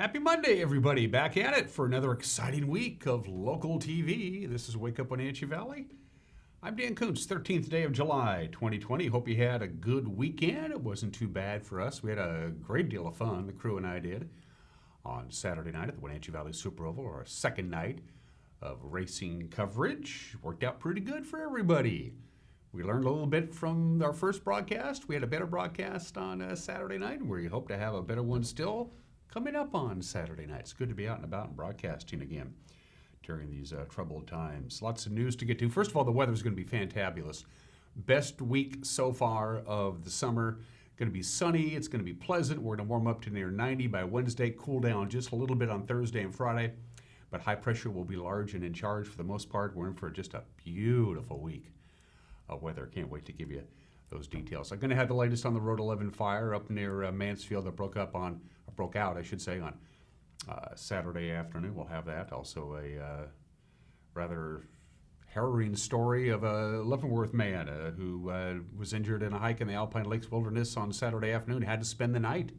Happy Monday, everybody. Back at it for another exciting week of local TV. This is Wake Up Wenatchee Valley. I'm Dan Kuntz, 13th day of July, 2020. Hope you had a good weekend. It wasn't too bad for us. We had a great deal of fun, the crew and I did, on Saturday night at the Wenatchee Valley Super Oval, our second night of racing coverage. Worked out pretty good for everybody. We learned a little bit from our first broadcast. We had a better broadcast on Saturday night, and we hope to have a better one still coming up on Saturday night. It's good to be out and about and broadcasting again during these troubled times. Lots of news to get to. First of all, the weather's going to be fantabulous. Best week so far of the summer. Going to be sunny. It's going to be pleasant. We're going to warm up to near 90 by Wednesday. Cool down just a little bit on Thursday and Friday. But high pressure will be large and in charge for the most part. We're in for just a beautiful week of weather. Can't wait to give you those details. I'm going to have the latest on the Road 11 fire up near Mansfield that broke out, on Saturday afternoon. We'll have that. Also a rather harrowing story of a Leavenworth man who was injured in a hike in the Alpine Lakes Wilderness on Saturday afternoon. Had to spend the night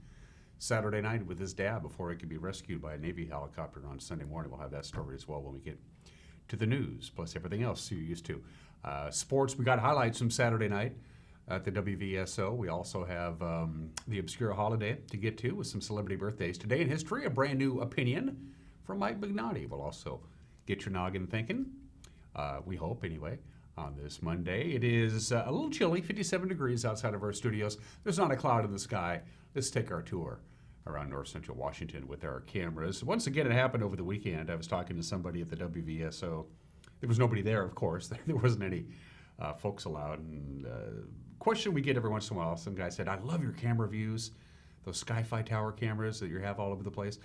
Saturday night with his dad before he could be rescued by a Navy helicopter on Sunday morning. We'll have that story as well when we get to the news, plus everything else you're used to. Sports, we got highlights from Saturday night at the WVSO. We also have the obscure holiday to get to with some celebrity birthdays. Today in history, a brand new opinion from Mike Magnotti. We'll also get your noggin thinking, we hope anyway, on this Monday. It is a little chilly, 57 degrees outside of our studios. There's not a cloud in the sky. Let's take our tour around north central Washington with our cameras. Once again, it happened over the weekend. I was talking to somebody at the WVSO. There was nobody there, of course. There wasn't any folks allowed. And question we get every once in a while, some guy said, I love your camera views, those Sky-Fi Tower cameras that you have all over the place.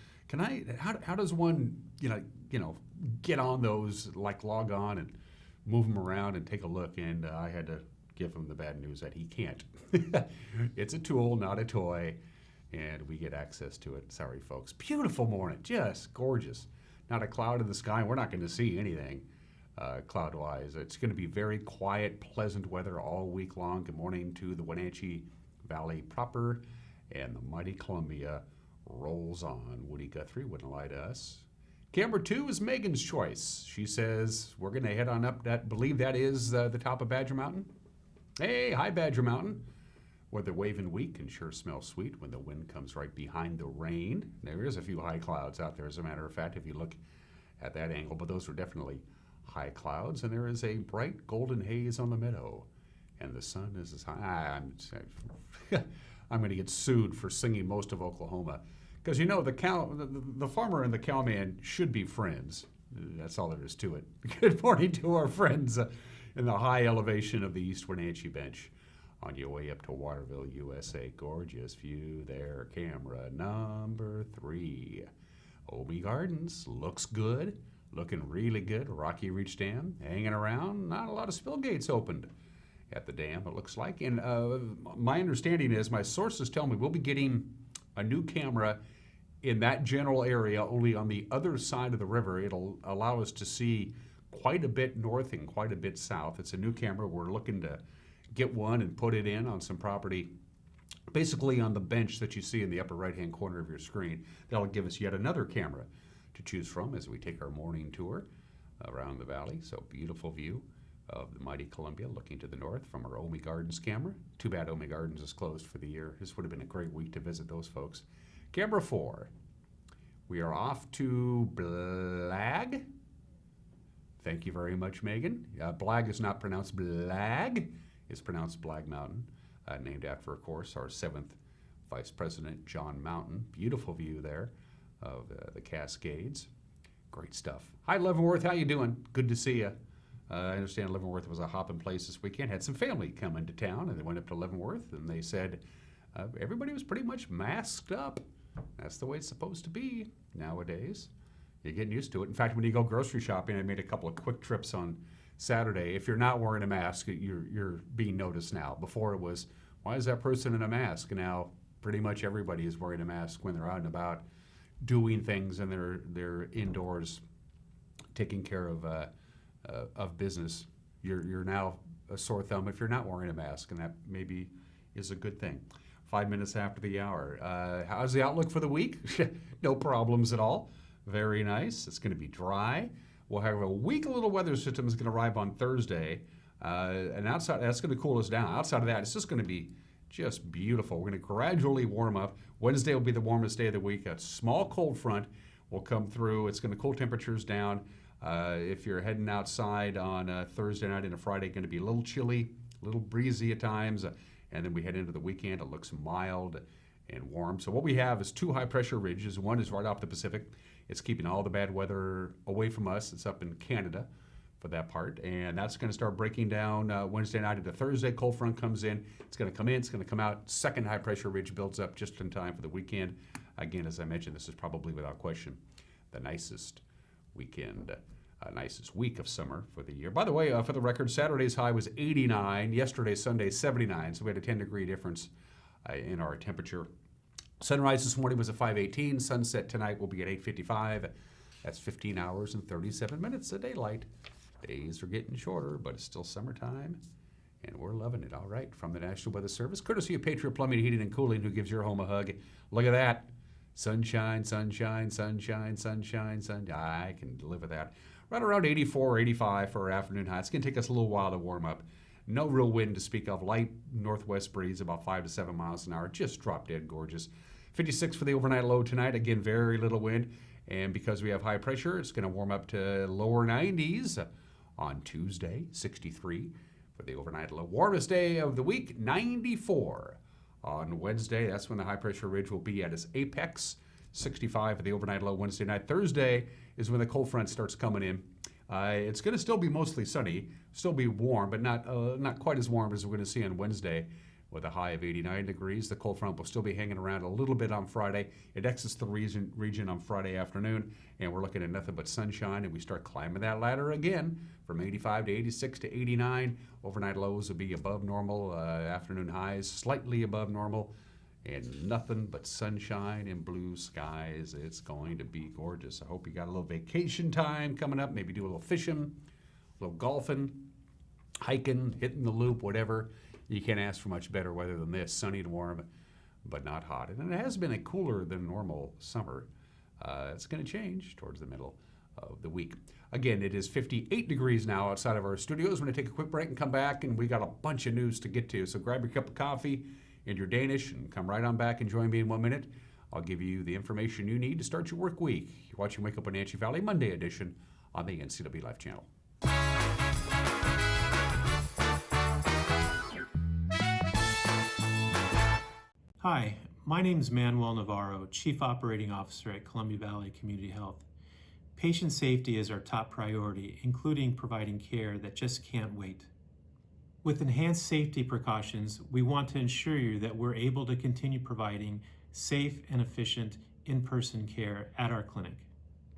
How does one, get on those, like log on and move them around and take a look? And I had to give him the bad news that he can't. It's a tool, not a toy, and we get access to it. Sorry, folks. Beautiful morning, just gorgeous. Not a cloud in the sky. We're not going to see anything cloud-wise. It's going to be very quiet, pleasant weather all week long. Good morning to the Wenatchee Valley proper, and the mighty Columbia rolls on. Woody Guthrie wouldn't lie to us. Camera 2 is Megan's choice. She says we're going to head on up. Believe that is the top of Badger Mountain. Hey, hi Badger Mountain. Weather waving weak can sure smell sweet when the wind comes right behind the rain. There is a few high clouds out there, as a matter of fact, if you look at that angle, but those were definitely high clouds, and there is a bright golden haze on the meadow, and the sun is as high. I'm going to get sued for singing most of Oklahoma, because the farmer and the cowman should be friends. That's all there is to it. Good morning to our friends in the high elevation of the East Wenatchee Bench on your way up to Waterville, USA. Gorgeous view there. Camera number 3. Obi Gardens looks good. Looking really good. Rocky Reach Dam hanging around. Not a lot of spill gates opened at the dam, it looks like. And my understanding is, my sources tell me we'll be getting a new camera in that general area, only on the other side of the river. It'll allow us to see quite a bit north and quite a bit south. It's a new camera. We're looking to get one and put it in on some property, basically on the bench that you see in the upper right-hand corner of your screen. That'll give us yet another camera to choose from as we take our morning tour around the valley. So beautiful view of the mighty Columbia looking to the north from our Omi Gardens camera. Too bad Omi Gardens is closed for the year. This would have been a great week to visit those folks. Camera 4. We are off to Blag. Thank you very much, Megan. Blag is not pronounced Blag. It's pronounced Blag Mountain, named after, of course, our 7th Vice President, John Mountain. Beautiful view there of the Cascades. Great stuff. Hi, Leavenworth. How you doing? Good to see you. I understand Leavenworth was a hopping place this weekend. Had some family come into town, and they went up to Leavenworth, and they said everybody was pretty much masked up. That's the way it's supposed to be nowadays. You're getting used to it. In fact, when you go grocery shopping, I made a couple of quick trips on Saturday. If you're not wearing a mask, you're being noticed now. Before it was, why is that person in a mask? Now, pretty much everybody is wearing a mask when they're out and about, doing things, and they're indoors, taking care of business. You're now a sore thumb if you're not wearing a mask, and that maybe is a good thing. 5 minutes after the hour. How's the outlook for the week? No problems at all. Very nice. It's going to be dry. We'll have a weak little weather system is going to arrive on Thursday. And outside, that's going to cool us down. Outside of that, it's just going to be just beautiful. We're going to gradually warm up. Wednesday will be the warmest day of the week. A small cold front will come through. It's going to cool temperatures down. If you're heading outside on Thursday night and a Friday, going to be a little chilly, a little breezy at times. And then we head into the weekend. It looks mild and warm. So what we have is 2 high-pressure ridges. One is right off the Pacific. It's keeping all the bad weather away from us. It's up in Canada for that part. And that's going to start breaking down Wednesday night into Thursday. Cold front comes in. It's going to come in. It's going to come out. Second high-pressure ridge builds up just in time for the weekend. Again, as I mentioned, this is probably without question the nicest weekend, nicest week of summer for the year. By the way, for the record, Saturday's high was 89. Yesterday, Sunday, 79. So we had a 10-degree difference in our temperature. Sunrise this morning was at 5:18. Sunset tonight will be at 8:55. That's 15 hours and 37 minutes of daylight. Days are getting shorter, but it's still summertime, and we're loving it. All right, from the National Weather Service, courtesy of Patriot Plumbing, Heating, and Cooling, who gives your home a hug. Look at that. Sunshine, sunshine, sunshine, sunshine, sunshine. I can live with that. Right around 84 or 85 for our afternoon high. It's going to take us a little while to warm up. No real wind to speak of. Light northwest breeze, about 5 to 7 miles an hour. Just drop dead gorgeous. 56 for the overnight low tonight. Again, very little wind. And because we have high pressure, it's going to warm up to lower 90s on Tuesday, 63 for the overnight low. Warmest day of the week, 94 on Wednesday. That's when the high pressure ridge will be at its apex, 65 for the overnight low Wednesday night. Thursday is when the cold front starts coming in. It's going to still be mostly sunny, still be warm, but not quite as warm as we're going to see on Wednesday with a high of 89 degrees. The cold front will still be hanging around a little bit on Friday. It exits the region on Friday afternoon, and we're looking at nothing but sunshine, and we start climbing that ladder again from 85 to 86 to 89. Overnight lows will be above normal, afternoon highs slightly above normal, and nothing but sunshine and blue skies. It's going to be gorgeous. I hope you got a little vacation time coming up, maybe do a little fishing, a little golfing, hiking, hitting the loop, whatever. You can't ask for much better weather than this, sunny and warm, but not hot. And it has been a cooler than normal summer. It's going to change towards the middle of the week. Again, it is 58 degrees now outside of our studios. We're going to take a quick break and come back, and we got a bunch of news to get to. So grab your cup of coffee and your Danish and come right on back and join me in 1 minute. I'll give you the information you need to start your work week. You're watching Wake Up Wenatchee Valley Monday edition on the NCW Life Channel. Hi, my name is Manuel Navarro, Chief Operating Officer at Columbia Valley Community Health. Patient safety is our top priority, including providing care that just can't wait. With enhanced safety precautions, we want to ensure you that we're able to continue providing safe and efficient in-person care at our clinic.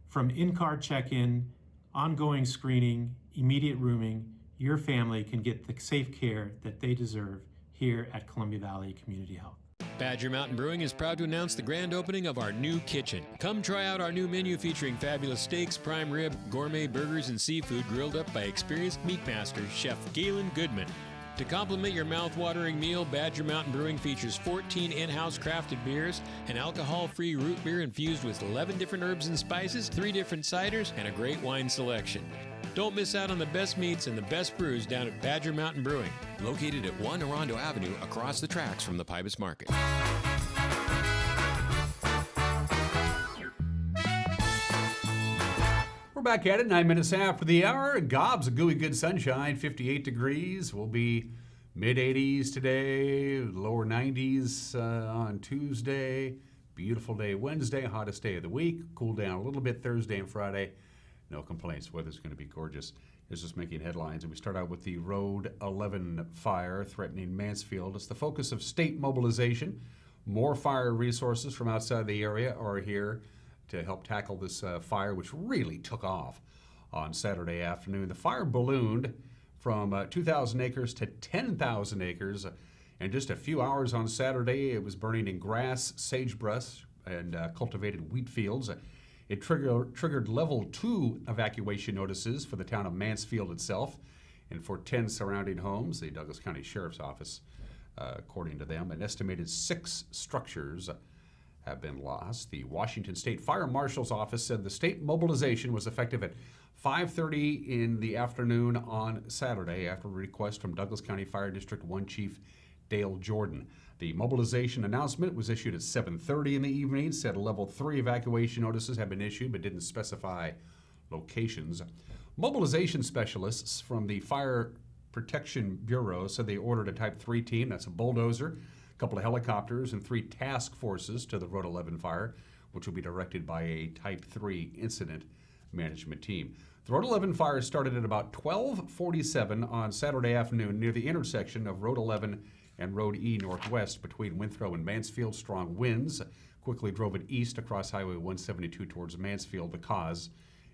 From in-car check-in, ongoing screening, immediate rooming, your family can get the safe care that they deserve here at Columbia Valley Community Health. Badger Mountain Brewing is proud to announce the grand opening of our new kitchen. Come try out our new menu featuring fabulous steaks, prime rib, gourmet burgers, and seafood grilled up by experienced meat master, Chef Galen Goodman. To complement your mouth-watering meal, Badger Mountain Brewing features 14 in-house crafted beers, an alcohol-free root beer infused with 11 different herbs and spices, 3 different ciders, and a great wine selection. Don't miss out on the best meats and the best brews down at Badger Mountain Brewing, located at 1 Orondo Avenue across the tracks from the Pybus Market. We're back at it, 9 minutes after the hour. Gobs of gooey good sunshine, 58 degrees. We'll be mid-80s today, lower 90s on Tuesday. Beautiful day Wednesday, hottest day of the week. Cool down a little bit Thursday and Friday. No complaints. Weather's going to be gorgeous. It's just making headlines. And we start out with the Road 11 fire threatening Mansfield. It's the focus of state mobilization. More fire resources from outside the area are here to help tackle this fire, which really took off on Saturday afternoon. The fire ballooned from 2,000 acres to 10,000 acres. In just a few hours on Saturday, it was burning in grass, sagebrush, and cultivated wheat fields. It triggered level 2 evacuation notices for the town of Mansfield itself and for 10 surrounding homes. The Douglas County Sheriff's Office According to them, an estimated 6 structures have been lost. The Washington State Fire Marshal's office said the state mobilization was effective at 5:30 in the afternoon on Saturday after a request from Douglas County Fire District 1 Chief Dale Jordan. The mobilization announcement was issued at 7:30 in the evening, said level 3 evacuation notices had been issued but didn't specify locations. Mobilization specialists from the Fire Protection Bureau said they ordered a Type 3 team, that's a bulldozer, a couple of helicopters, and 3 task forces to the Road 11 fire, which will be directed by a Type 3 incident management team. The Road 11 fire started at about 12:47 on Saturday afternoon near the intersection of Road 11 and Road E Northwest between Withrow and Mansfield. Strong winds quickly drove it east across Highway 172 towards Mansfield. The cause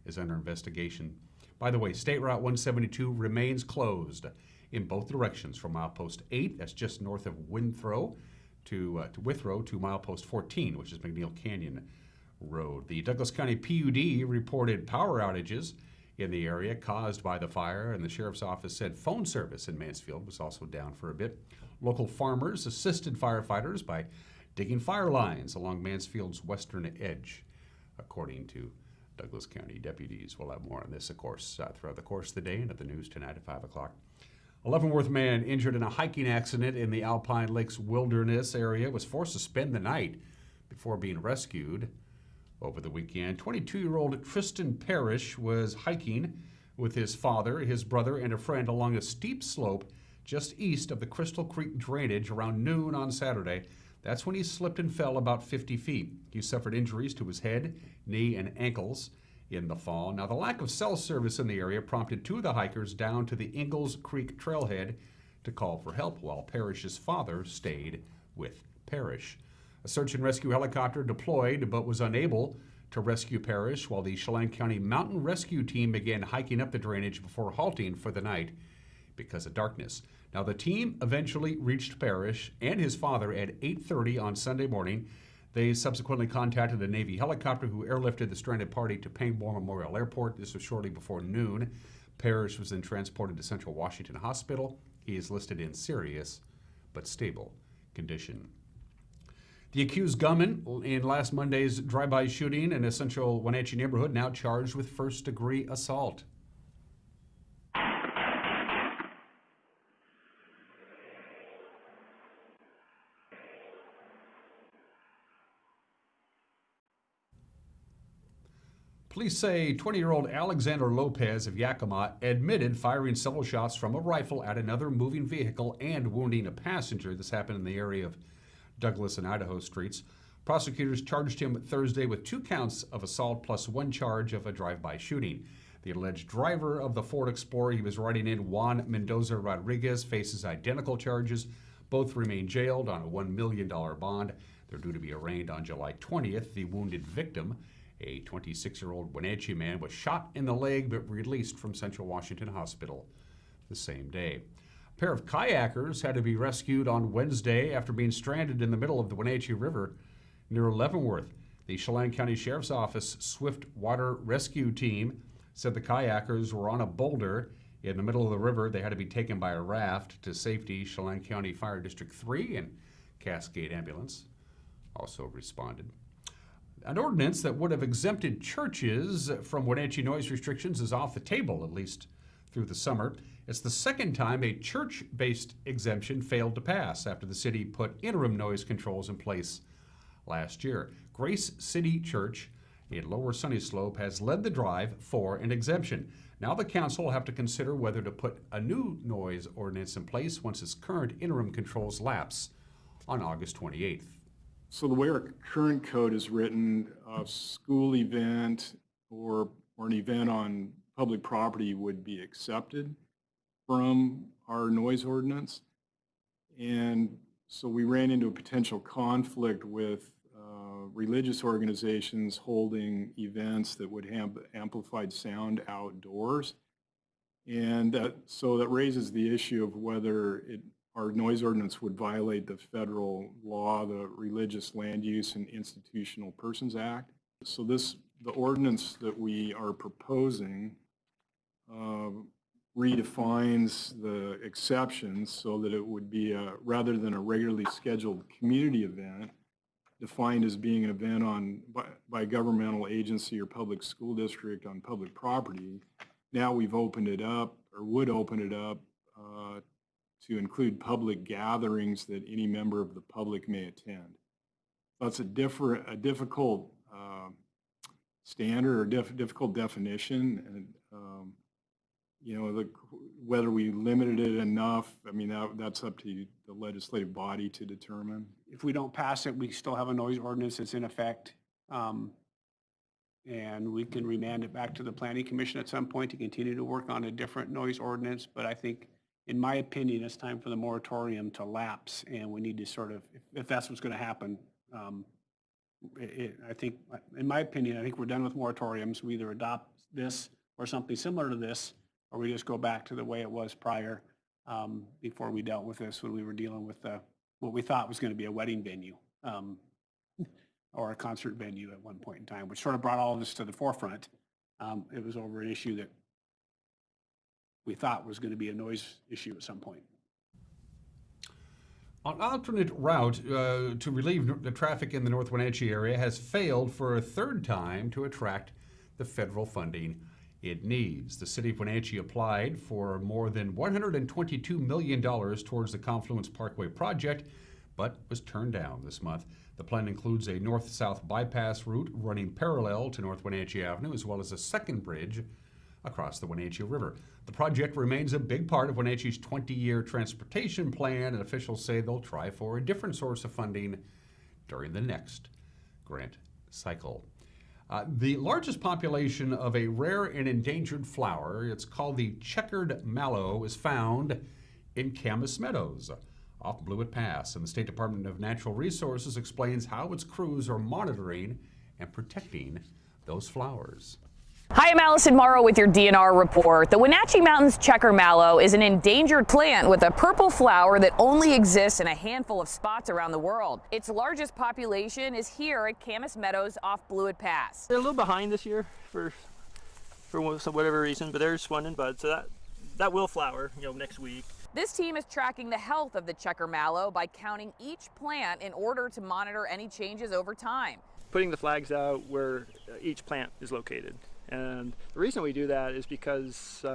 is under investigation. By the way, State Route 172 remains closed in both directions from milepost 8, that's just north of Withrow, to Withrow, to milepost 14, which is McNeil Canyon Road. The Douglas County PUD reported power outages in the area caused by the fire, and the sheriff's office said phone service in Mansfield was also down for a bit. Local farmers assisted firefighters by digging fire lines along Mansfield's western edge, according to Douglas County deputies. We'll have more on this, of course, throughout the course of the day and at the news tonight at 5 o'clock. A Leavenworth man injured in a hiking accident in the Alpine Lakes Wilderness area was forced to spend the night before being rescued over the weekend. 22-year-old Tristan Parrish was hiking with his father, his brother, and a friend along a steep slope just east of the Crystal Creek drainage around noon on Saturday. That's when he slipped and fell about 50 feet. He suffered injuries to his head, knee, and ankles in the fall. Now, the lack of cell service in the area prompted 2 of the hikers down to the Ingalls Creek trailhead to call for help, while Parrish's father stayed with Parrish. A search and rescue helicopter deployed but was unable to rescue Parrish, while the Chelan County Mountain Rescue Team began hiking up the drainage before halting for the night because of darkness. Now, the team eventually reached Parrish and his father at 8:30 on Sunday morning. They subsequently contacted a Navy helicopter who airlifted the stranded party to Pangborn Memorial Airport. This was shortly before noon. Parrish was then transported to Central Washington Hospital. He is listed in serious but stable condition. The accused gunman in last Monday's drive-by shooting in a central Wenatchee neighborhood now charged with first-degree assault. Police say 20-year-old Alexander Lopez of Yakima admitted firing several shots from a rifle at another moving vehicle and wounding a passenger. This happened in the area of Douglas and Idaho streets. Prosecutors charged him Thursday with 2 counts of assault plus 1 charge of a drive-by shooting. The alleged driver of the Ford Explorer he was riding in, Juan Mendoza Rodriguez, faces identical charges. Both remain jailed on a $1 million bond. They're due to be arraigned on July 20th. The wounded victim, a 26-year-old Wenatchee man, was shot in the leg but released from Central Washington Hospital the same day. A pair of kayakers had to be rescued on Wednesday after being stranded in the middle of the Wenatchee River near Leavenworth. The Chelan County Sheriff's Office Swift Water Rescue Team said the kayakers were on a boulder in the middle of the river. They had to be taken by a raft to safety. Chelan County Fire District 3 and Cascade Ambulance also responded. An ordinance that would have exempted churches from Wenatchee noise restrictions is off the table, at least through the summer. It's the second time a church-based exemption failed to pass after the city put interim noise controls in place last year. Grace City Church in Lower Sunny Slope has led the drive for an exemption. Now the council will have to consider whether to put a new noise ordinance in place once its current interim controls lapse on August 28th. So the way our current code is written, a school event or an event on public property would be accepted from our noise ordinance. And so we ran into a potential conflict with religious organizations holding events that would have amplified sound outdoors. And so that raises the issue of whether our noise ordinance would violate the federal law, the Religious Land Use and Institutional Persons Act. So the ordinance that we are proposing redefines the exceptions so that it would be rather than a regularly scheduled community event, defined as being an event by a governmental agency or public school district on public property. Now we've opened it up, or would open it up, to include public gatherings that any member of the public may attend. That's a difficult standard or difficult definition, and whether we limited it enough, I mean, that's up to the legislative body to determine. If we don't pass it, we still have a noise ordinance that's in effect. And we can remand it back to the Planning Commission at some point to continue to work on a different noise ordinance. But I think, in my opinion, it's time for the moratorium to lapse, and we need to sort of, if that's what's going to happen, I think, in my opinion, I think we're done with moratoriums. We either adopt this or something similar to this, or we just go back to the way it was prior, before we dealt with this, when we were dealing with what we thought was going to be a wedding venue, or a concert venue at one point in time, which sort of brought all of this to the forefront. It was over an issue that we thought was going to be a noise issue at some point. An alternate route to relieve the traffic in the North Wenatchee area has failed for a third time to attract the federal funding it needs. The city of Wenatchee applied for more than $122 million towards the Confluence Parkway project, but was turned down this month. The plan includes a north-south bypass route running parallel to North Wenatchee Avenue, as well as a second bridge across the Wenatchee River. The project remains a big part of Wenatchee's 20-year transportation plan, and officials say they'll try for a different source of funding during the next grant cycle. The largest population of a rare and endangered flower, it's called the checkered mallow, is found in Camas Meadows off Blewett Pass, and the State Department of Natural Resources explains how its crews are monitoring and protecting those flowers. Hi, I'm Allison Morrow with your DNR report. The Wenatchee Mountains checker mallow is an endangered plant with a purple flower that only exists in a handful of spots around the world. Its largest population is here at Camas Meadows off Blewett Pass. They're a little behind this year for whatever reason, but there's one in bud, so that will flower, next week. This team is tracking the health of the checker mallow by counting each plant in order to monitor any changes over time. Putting the flags out where each plant is located. And the reason we do that is because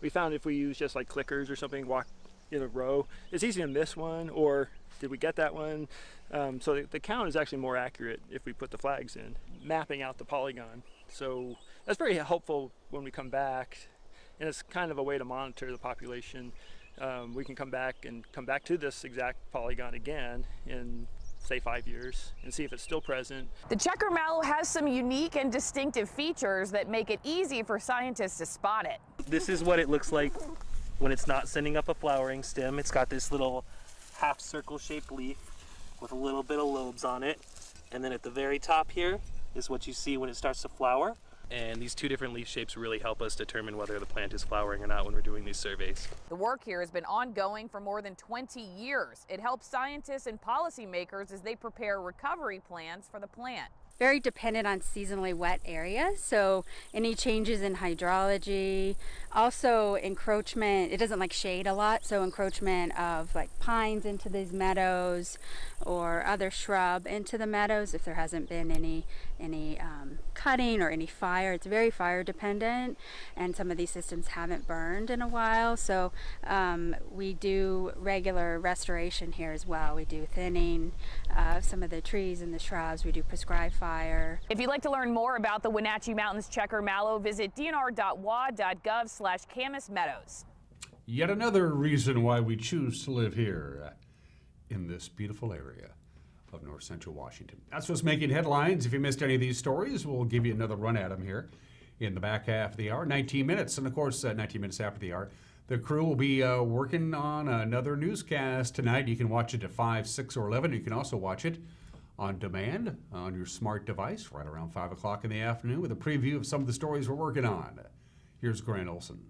we found if we use just like clickers or something, walk in a row, it's easy to miss one, or did we get that one? So the count is actually more accurate if we put the flags in, mapping out the polygon. So that's very helpful when we come back, and it's kind of a way to monitor the population. We can come back to this exact polygon again in, say, 5 years and see if it's still present. The checker mallow has some unique and distinctive features that make it easy for scientists to spot it. This is what it looks like when it's not sending up a flowering stem. It's got this little half circle shaped leaf with a little bit of lobes on it. And then at the very top here is what you see when it starts to flower. And these two different leaf shapes really help us determine whether the plant is flowering or not when we're doing these surveys. The work here has been ongoing for more than 20 years. It helps scientists and policymakers as they prepare recovery plans for the plant. Very dependent on seasonally wet areas, so any changes in hydrology, also encroachment, it doesn't like shade a lot, so encroachment of like pines into these meadows or other shrub into the meadows if there hasn't been any cutting or any fire. It's very fire dependent, and some of these systems haven't burned in a while, so we do regular restoration here as well. We do thinning of some of the trees and the shrubs. We do prescribed fire. If you'd like to learn more about the Wenatchee Mountains checker mallow, visit dnr.wa.gov/Camas Meadows. Yet another reason why we choose to live here in this beautiful area of North Central Washington. That's what's making headlines. If you missed any of these stories, we'll give you another run at them here in the back half of the hour, 19 minutes. And of course, 19 minutes after the hour, the crew will be working on another newscast tonight. You can watch it at 5, 6, or 11. You can also watch it on demand on your smart device right around 5 o'clock in the afternoon with a preview of some of the stories we're working on. Here's Grant Olson.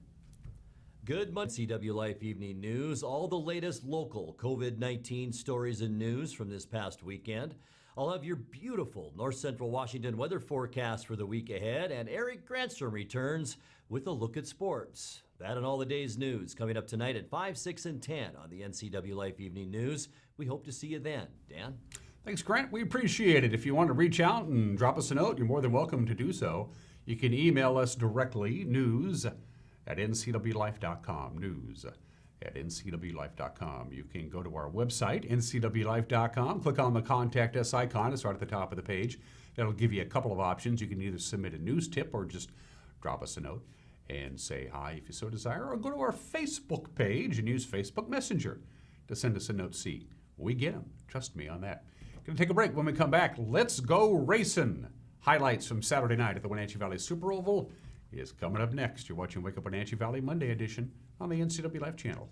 Good Monday, CW Life Evening News. All the latest local COVID-19 stories and news from this past weekend. I'll have your beautiful North Central Washington weather forecast for the week ahead, and Eric Grantstrom returns with a look at sports. That and all the day's news coming up tonight at 5, 6, and 10 on the NCW Life Evening News. We hope to see you then. Dan? Thanks, Grant. We appreciate it. If you want to reach out and drop us a note, you're more than welcome to do so. You can email us directly, news@ncwlife.com, news@ncwlife.com. You can go to our website, ncwlife.com, click on the Contact Us icon. It's right at the top of the page. That'll give you a couple of options. You can either submit a news tip or just drop us a note and say hi if you so desire, or go to our Facebook page and use Facebook Messenger to send us a note. See, we get them. Trust me on that. Going to take a break. When we come back, let's go racing. Highlights from Saturday night at the Wenatchee Valley Super Oval is coming up next. You're watching Wake Up Wenatchee Valley Monday edition on the NCW Life channel.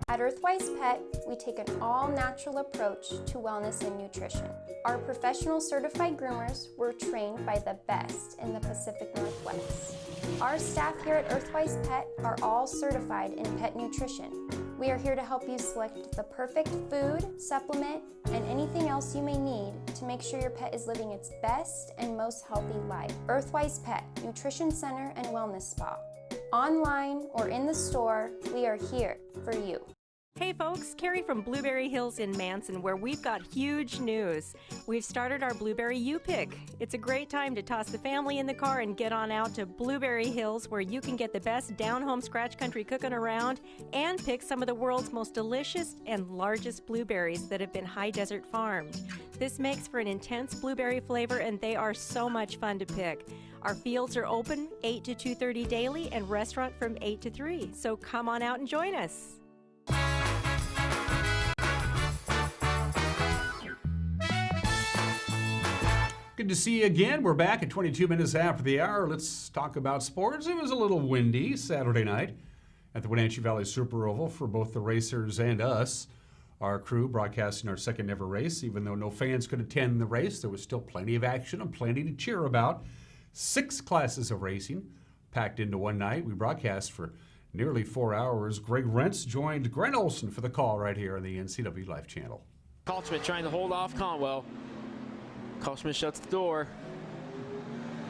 At Earthwise Pet, we take an all-natural approach to wellness and nutrition. Our professional certified groomers were trained by the best in the Pacific Northwest. Our staff here at Earthwise Pet are all certified in pet nutrition. We are here to help you select the perfect food, supplement, and anything else you may need to make sure your pet is living its best and most healthy life. Earthwise Pet, Nutrition Center and Wellness Spa. Online or in the store, we are here for you. Hey folks, Carrie from Blueberry Hills in Manson, where we've got huge news. We've started our Blueberry U-Pick. It's a great time to toss the family in the car and get on out to Blueberry Hills, where you can get the best down-home scratch country cooking around and pick some of the world's most delicious and largest blueberries that have been high desert farmed. This makes for an intense blueberry flavor, and they are so much fun to pick. Our fields are open 8 to 2:30 daily and restaurant from 8 to 3, so come on out and join us. Good to see you again. We're back at 22 minutes after the hour. Let's talk about sports. It was a little windy Saturday night at the Wenatchee Valley Super Oval for both the racers and us. Our crew broadcasting our second ever race. Even though no fans could attend the race, there was still plenty of action and plenty to cheer about. 6 classes of racing packed into one night. We broadcast for nearly 4 hours. Greg Rentz joined Grant Olson for the call right here on the NCW Life channel. Kaltschmidt trying to hold off Conwell. Kaltschmidt shuts the door.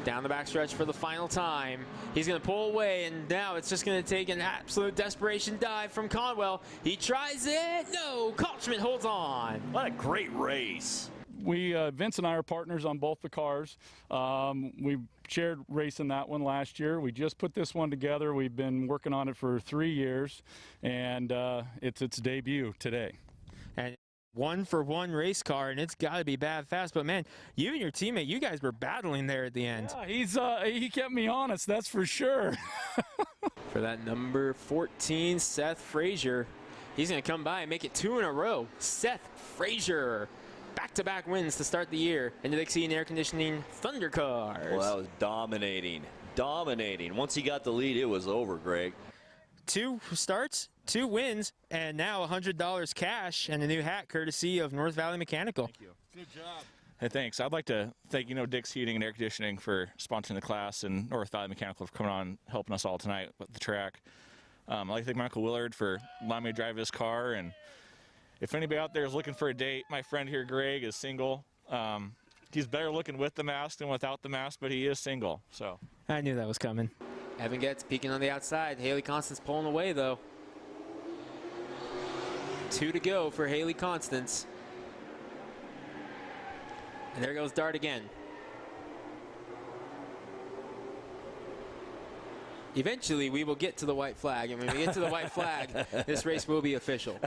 Down the backstretch for the final time. He's going to pull away, and now it's just going to take an absolute desperation dive from Conwell. He tries it. No, Kaltschmidt holds on. What a great race. Vince and I are partners on both the cars. We shared racing that one last year. We just put this one together. We've been working on it for 3 years, and it's its debut today. And 1-for-1 race car, and it's got to be bad fast. But man, you and your teammate, you guys were battling there at the end. Yeah, he kept me honest, that's for sure. For that number 14, Seth Frazier, he's going to come by and make it 2 in a row. Seth Frazier, back-to-back wins to start the year in the Dixie and Air Conditioning Thunder Cars. Well, that was dominating. Once he got the lead, it was over, Greg. 2 starts, 2 wins, and now $100 cash and a new hat courtesy of North Valley Mechanical. Thank you. Good job. Hey, thanks. I'd like to thank, Dick's Heating and Air Conditioning for sponsoring the class, and North Valley Mechanical for coming on helping us all tonight with the track. I'd like to thank Michael Willard for allowing me to drive his car, and if anybody out there is looking for a date, my friend here, Greg, is single. He's better looking with the mask than without the mask, but he is single. So I knew that was coming. Evan Getz peeking on the outside. Haley Constance pulling away, though. 2 to go for Haley Constance. And there goes Dart again. Eventually, we will get to the white flag. And when we get to the white flag, this race will be official.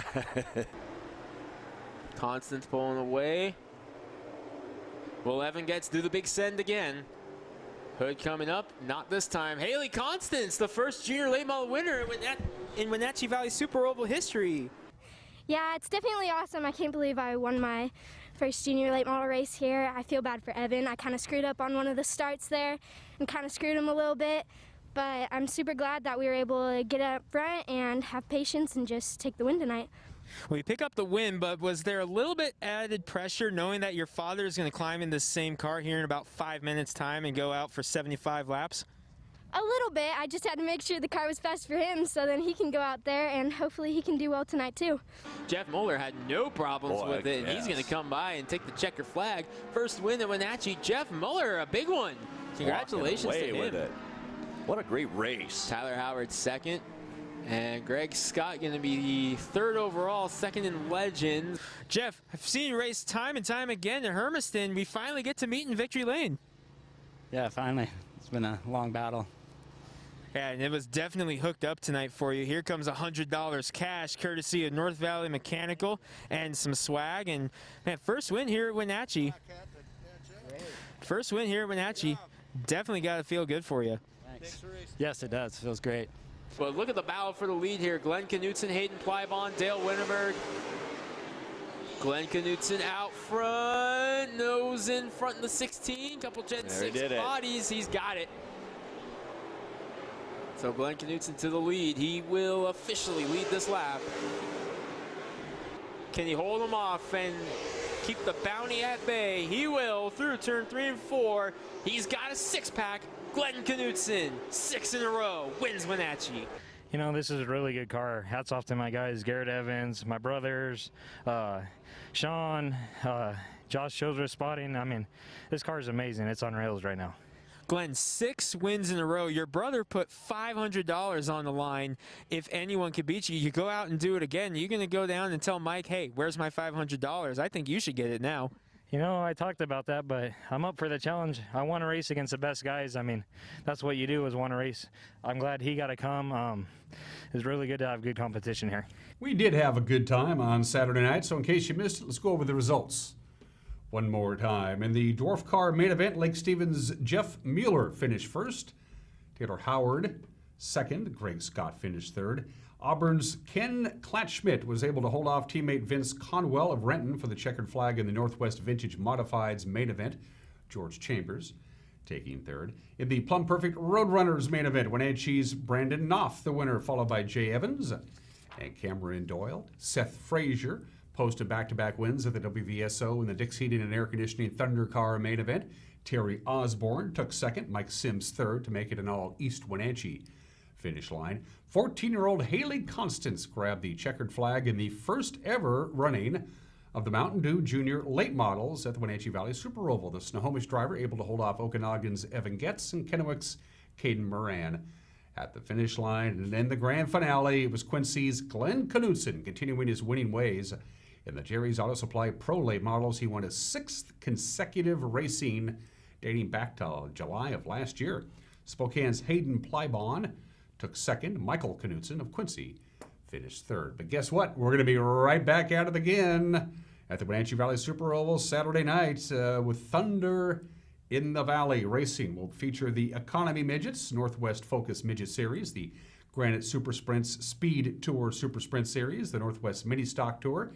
Constance pulling away. Will Evan Getz do the big send again? Hood coming up, not this time. Haley Constance, the first junior late model winner in Wenatchee Valley Super Oval history. Yeah, it's definitely awesome. I can't believe I won my first junior late model race here. I feel bad for Evan. I kind of screwed up on one of the starts there and kind of screwed him a little bit. But I'm super glad that we were able to get up front and have patience and just take the win tonight. We pick up the win, but was there a little bit added pressure knowing that your father is going to climb in the same car here in about 5 minutes time and go out for 75 laps? A little bit. I just had to make sure the car was fast for him so then he can go out there and hopefully he can do well tonight too. Jeff Mueller had no problems with it, and he's going to come by and take the checker flag. First win at Wenatchee. Jeff Mueller, a big one. Congratulations to him. With it. What a great race. Tyler Howard second, and Greg Scott going to be the third overall, second in Legends. Jeff, I've seen you race time and time again at Hermiston. We finally get to meet in Victory Lane. Yeah, finally. It's been a long battle. Yeah, and it was definitely hooked up tonight for you. Here comes $100 cash, courtesy of North Valley Mechanical, and some swag. And man, first win here at Wenatchee. First win here at Wenatchee. Definitely got to feel good for you. Thanks. Yes, it does. Feels great. Well, look at the battle for the lead here. Glenn Knutson, Hayden Plybon, Dale Winterberg. Glenn Knutson out front, nose in front in the 16. Couple Gen 6 bodies. He's got it. So Glenn Knutson to the lead. He will officially lead this lap. Can he hold him off and keep the bounty at bay? He will through turn 3 and 4. He's got a 6-pack. Glenn Knutson, 6 in a row, wins Wenatchee. You know, this is a really good car. Hats off to my guys, Garrett Evans, my brothers, Sean, Josh Childress spotting. I mean, this car is amazing. It's on rails right now. Glenn, 6 wins in a row. Your brother put $500 on the line. If anyone could beat you, you go out and do it again. You're going to go down and tell Mike, hey, where's my $500? I think you should get it now. You know, I talked about that, but I'm up for the challenge. I want to race against the best guys. I mean, that's what you do is want to race. I'm glad he got to come. It's really good to have good competition here. We did have a good time on Saturday night, so in case you missed it, let's go over the results one more time. In the dwarf car main event, Lake Stevens' Jeff Mueller finished first. Taylor Howard second. Greg Scott finished third. Auburn's Ken Klatschmidt was able to hold off teammate Vince Conwell of Renton for the checkered flag in the Northwest Vintage Modifieds main event. George Chambers taking third. In the Plum Perfect Roadrunners main event, Wenatchee's Brandon Knopf, the winner, followed by Jay Evans and Cameron Doyle. Seth Frazier posted back-to-back wins at the WVSO in the Dix Heating and Air Conditioning Thunder Car main event. Terry Osborne took second, Mike Sims third to make it an all-East Wenatchee finish line. 14-year-old Haley Constance grabbed the checkered flag in the first ever running of the Mountain Dew Junior Late Models at the Wenatchee Valley Super Oval. The Snohomish driver able to hold off Okanagan's Evan Getz and Kennewick's Caden Moran at the finish line. And then the grand finale, it was Quincy's Glenn Knutson continuing his winning ways. In the Jerry's Auto Supply Pro Late Models, he won his 6th consecutive racing dating back to July of last year. Spokane's Hayden Plybon took second. Michael Knutson of Quincy finished third. But guess what? We're going to be right back at it again at the Wenatchee Valley Super Oval Saturday night with Thunder in the Valley Racing. Will feature the Economy Midgets, Northwest Focus Midget Series, the Granite Super Sprints Speed Tour Super Sprint Series, the Northwest Mini Stock Tour,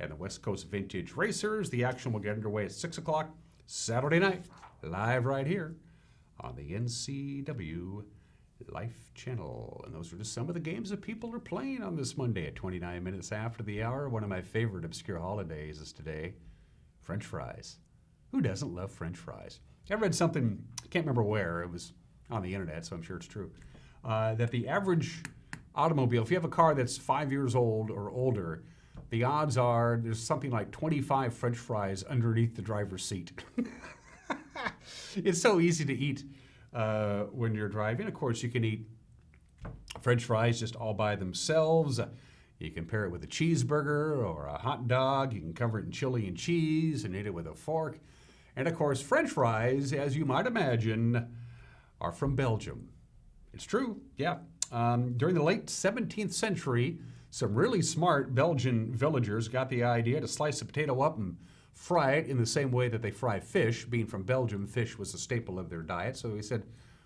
and the West Coast Vintage Racers. The action will get underway at 6 o'clock Saturday night, live right here on the NCW Life Channel. And those are just some of the games that people are playing on this Monday at 29 minutes after the hour. One of my favorite obscure holidays is today, French fries. Who doesn't love French fries? I read something, I can't remember where, it was on the internet, so I'm sure it's true, that the average automobile, if you have a car that's 5 years old or older, the odds are there's something like 25 French fries underneath the driver's seat. It's so easy to eat when you're driving. Of course, you can eat French fries just all by themselves. You can pair it with a cheeseburger or a hot dog. You can cover it in chili and cheese and eat it with a fork. And of course, French fries, as you might imagine, are from Belgium. It's true, yeah. During the late 17th century, some really smart Belgian villagers got the idea to slice a potato up and fry it in the same way that they fry fish. Being from Belgium, fish was a staple of their diet. So they said,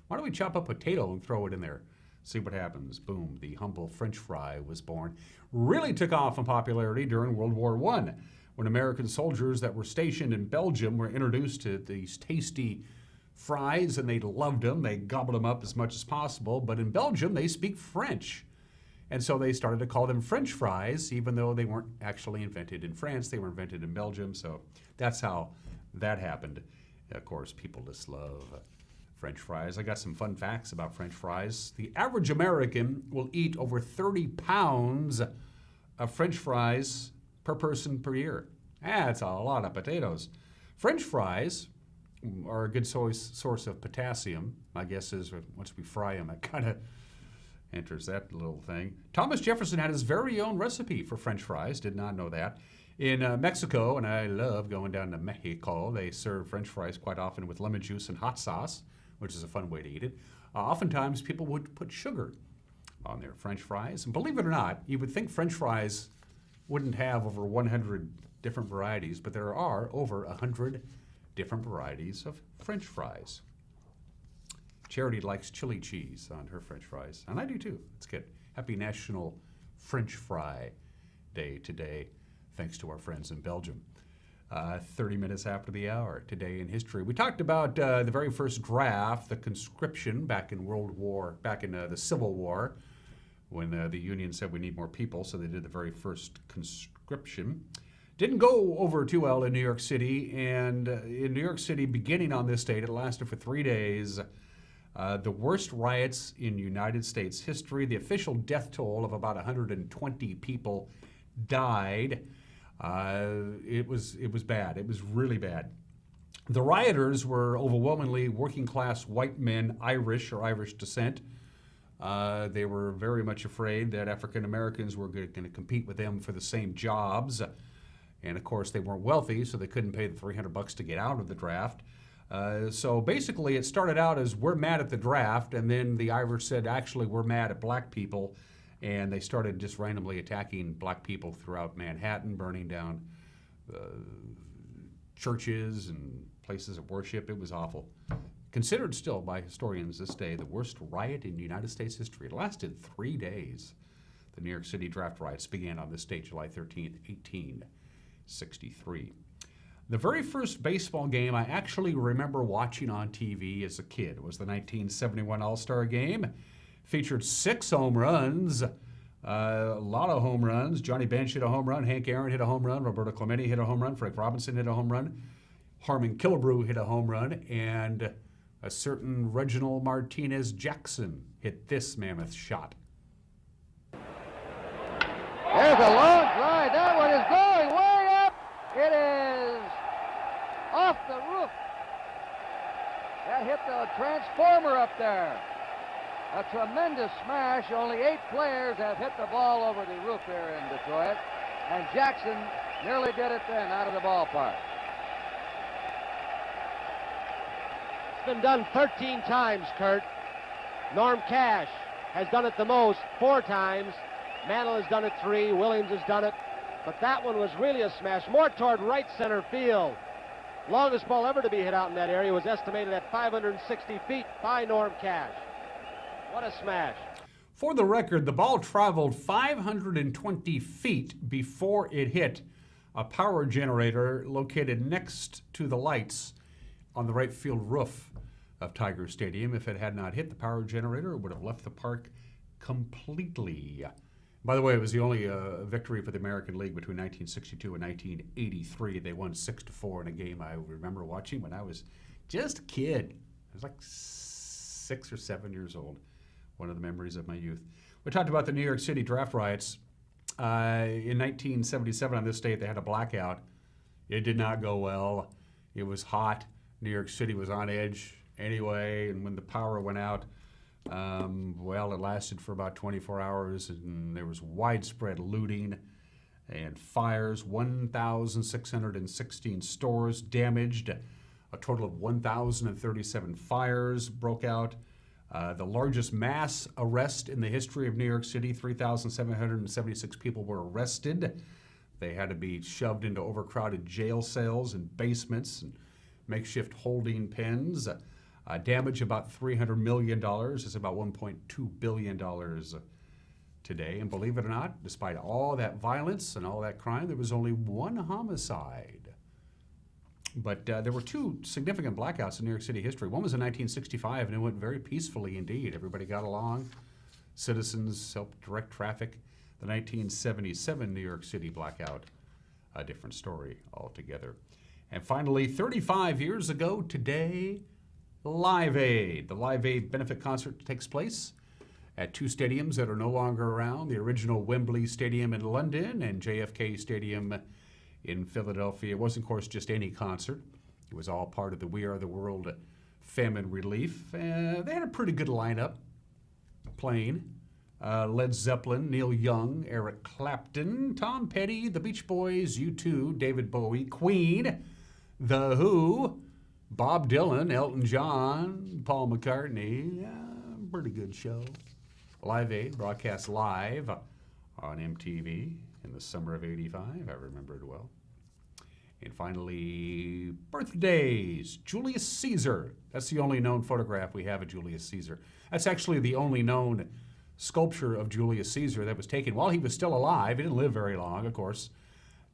why don't we chop up a potato and throw it in there? See what happens. Boom, the humble French fry was born. Really took off in popularity during World War I, when American soldiers that were stationed in Belgium were introduced to these tasty fries, and they loved them. They gobbled them up as much as possible. But in Belgium, they speak French. And so they started to call them French fries, even though they weren't actually invented in France. They were invented in Belgium. So that's how that happened. Of course, people just love French fries. I got some fun facts about French fries. The average American will eat over 30 pounds of French fries per person per year. That's a lot of potatoes. French fries are a good source of potassium. My guess is once we fry them, it kind of enters that little thing. Thomas Jefferson had his very own recipe for French fries. Did not know that. In Mexico, and I love going down to Mexico, they serve French fries quite often with lemon juice and hot sauce, which is a fun way to eat it. Oftentimes, people would put sugar on their French fries. And believe it or not, you would think French fries wouldn't have over 100 different varieties, but there are over 100 different varieties of French fries. Charity likes chili cheese on her French fries, and I do too. It's good. Happy National French Fry Day today, thanks to our friends in Belgium. 30 minutes after the hour, today in history. We talked about the very first draft, the conscription back in the Civil War, when the Union said we need more people, so they did the very first conscription. Didn't go over too well in New York City, and in New York City, beginning on this date, it lasted for 3 days. The worst riots in United States history. The official death toll of about 120 people died. It was bad. It was really bad. The rioters were overwhelmingly working-class white men, Irish or Irish descent. They were very much afraid that African Americans were going to compete with them for the same jobs. And of course, they weren't wealthy, so they couldn't pay the $300 to get out of the draft. So basically, it started out as we're mad at the draft, and then the Irish said, actually, we're mad at black people. And they started just randomly attacking black people throughout Manhattan, burning down churches and places of worship. It was awful. Considered still by historians this day the worst riot in United States history. It lasted 3 days. The New York City draft riots began on this date, July 13th, 1863. The very first baseball game I actually remember watching on TV as a kid was the 1971 All-Star Game. Featured 6 home runs, a lot of home runs. Johnny Bench hit a home run, Hank Aaron hit a home run, Roberto Clemente hit a home run, Frank Robinson hit a home run, Harmon Killebrew hit a home run, and a certain Reginald Martinez Jackson hit this mammoth shot. There's a long drive. That one is going way up. It is off the roof. That hit the transformer up there. A tremendous smash. Only 8 players have hit the ball over the roof here in Detroit. And Jackson nearly did it then out of the ballpark. It's been done 13 times, Kurt. Norm Cash has done it the most, 4 times. Mantle has done it 3. Williams has done it. But that one was really a smash, more toward right center field. Longest ball ever to be hit out in that area was estimated at 560 feet by Norm Cash. What a smash. For the record, the ball traveled 520 feet before it hit a power generator located next to the lights on the right field roof of Tiger Stadium. If it had not hit the power generator, it would have left the park completely. By the way, it was the only victory for the American League between 1962 and 1983. They won 6-4 in a game I remember watching when I was just a kid. I was like 6 or 7 years old. One of the memories of my youth. We talked about the New York City draft riots. In 1977, on this date, they had a blackout. It did not go well. It was hot. New York City was on edge anyway, and when the power went out, well, it lasted for about 24 hours, and there was widespread looting and fires. 1,616 stores damaged. A total of 1,037 fires broke out. The largest mass arrest in the history of New York City, 3,776 people were arrested. They had to be shoved into overcrowded jail cells and basements and makeshift holding pens. Damage about $300 million. It's about $1.2 billion today. And believe it or not, despite all that violence and all that crime, there was only 1 homicide. But there were 2 significant blackouts in New York City history. One was in 1965, and it went very peacefully indeed. Everybody got along. Citizens helped direct traffic. The 1977 New York City blackout, a different story altogether. And finally, 35 years ago today, Live Aid. The Live Aid benefit concert takes place at two stadiums that are no longer around, the original Wembley Stadium in London and JFK Stadium in Philadelphia. It wasn't, of course, just any concert. It was all part of the We Are the World famine relief. They had a pretty good lineup playing. Led Zeppelin, Neil Young, Eric Clapton, Tom Petty, The Beach Boys, U2, David Bowie, Queen, The Who, Bob Dylan, Elton John, Paul McCartney. Pretty good show. Live Aid, broadcast live on MTV in the summer of '85. I remember it well. And finally, birthdays. Julius Caesar. That's the only known photograph we have of Julius Caesar. That's actually the only known sculpture of Julius Caesar that was taken while he was still alive. He didn't live very long, of course.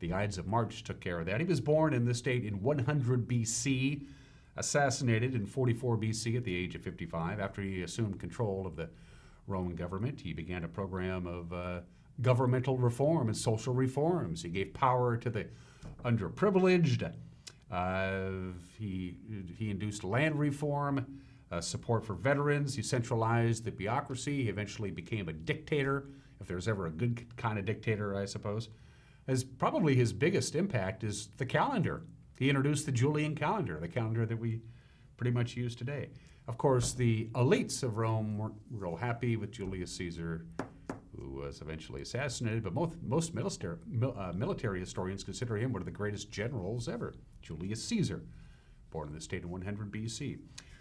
The Ides of March took care of that. He was born in this state in 100 BC, assassinated in 44 BC at the age of 55. After he assumed control of the Roman government, he began a program of governmental reform and social reforms. He gave power to the underprivileged. He induced land reform, support for veterans. He centralized the bureaucracy. He eventually became a dictator, if there's ever a good kind of dictator, I suppose. Probably his biggest impact is the calendar. He introduced the Julian calendar, the calendar that we pretty much use today. Of course, the elites of Rome weren't real happy with Julius Caesar, who was eventually assassinated, but most military historians consider him one of the greatest generals ever, Julius Caesar, born in the state in 100 BC.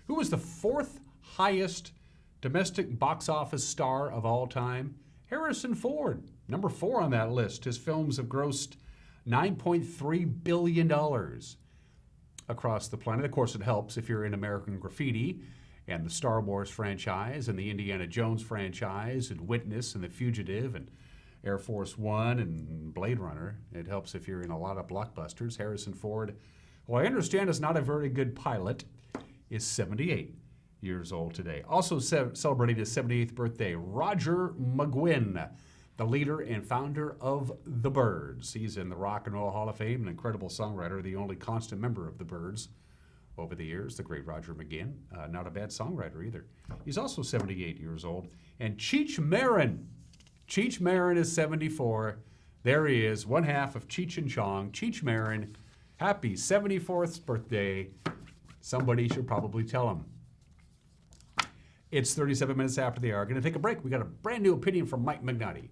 Who was the fourth highest domestic box office star of all time? Harrison Ford, number 4 on that list. His films have grossed $9.3 billion across the planet. Of course, it helps if you're in American Graffiti and the Star Wars franchise and the Indiana Jones franchise and Witness and The Fugitive and Air Force One and Blade Runner. It helps if you're in a lot of blockbusters. Harrison Ford, who I understand is not a very good pilot, is 78 years old today. Also celebrating his 78th birthday, Roger McGuinn, the leader and founder of the Byrds. He's in the Rock and Roll Hall of Fame, an incredible songwriter, the only constant member of the Byrds over the years, the great Roger McGuinn. Not a bad songwriter either. He's also 78 years old. And Cheech Marin. Cheech Marin is 74. There he is, one half of Cheech and Chong. Cheech Marin, happy 74th birthday. Somebody should probably tell him. It's 37 minutes after the hour. Going to take a break. We got a brand new opinion from Mike Magnotti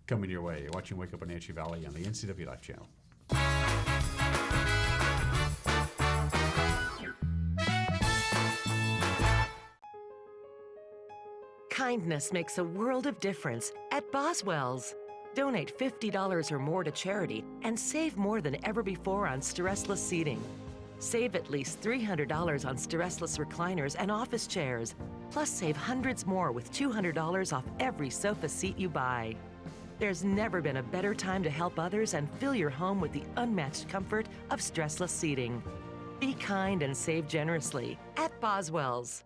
coming your way. You're watching Wake Up Wenatchee Valley on the NCW Life channel. Kindness makes a world of difference at Boswell's. Donate $50 or more to charity and save more than ever before on stressless seating. Save at least $300 on stressless recliners and office chairs. Plus, save hundreds more with $200 off every sofa seat you buy. There's never been a better time to help others and fill your home with the unmatched comfort of stressless seating. Be kind and save generously at Boswell's.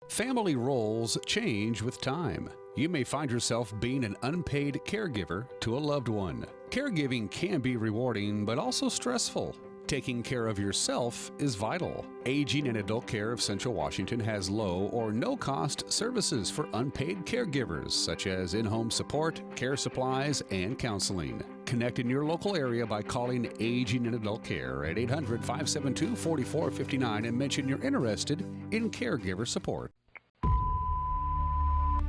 Family roles change with time. You may find yourself being an unpaid caregiver to a loved one. Caregiving can be rewarding, but also stressful. Taking care of yourself is vital. Aging and Adult Care of Central Washington has low or no cost services for unpaid caregivers, such as in-home support, care supplies, and counseling. Connect in your local area by calling Aging and Adult Care at 800-572-4459 and mention you're interested in caregiver support.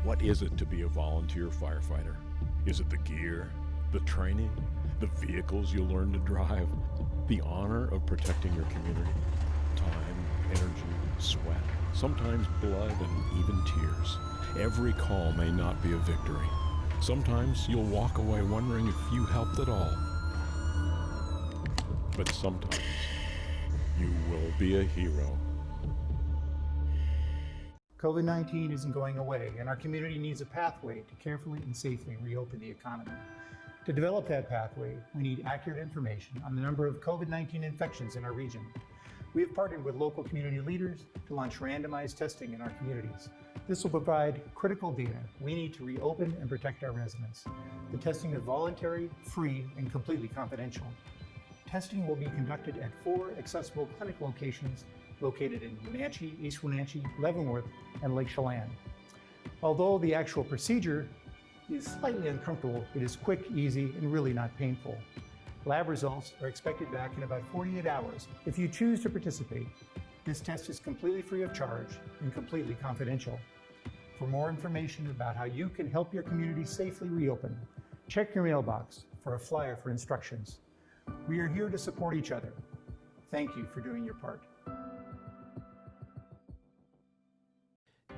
What is it to be a volunteer firefighter? Is it the gear, the training, the vehicles you'll learn to drive, the honor of protecting your community? Time, energy, sweat, sometimes blood and even tears. Every call may not be a victory. Sometimes you'll walk away wondering if you helped at all. But sometimes you will be a hero. COVID-19 isn't going away, and our community needs a pathway to carefully and safely reopen the economy. To develop that pathway, we need accurate information on the number of COVID-19 infections in our region. We have partnered with local community leaders to launch randomized testing in our communities. This will provide critical data we need to reopen and protect our residents. The testing is voluntary, free, and completely confidential. Testing will be conducted at 4 accessible clinic locations located in Wenatchee, East Wenatchee, Leavenworth, and Lake Chelan. Although the actual procedure is slightly uncomfortable, it is quick, easy, and really not painful. Lab results are expected back in about 48 hours if you choose to participate. This test is completely free of charge and completely confidential. For more information about how you can help your community safely reopen, check your mailbox for a flyer for instructions. We are here to support each other. Thank you for doing your part.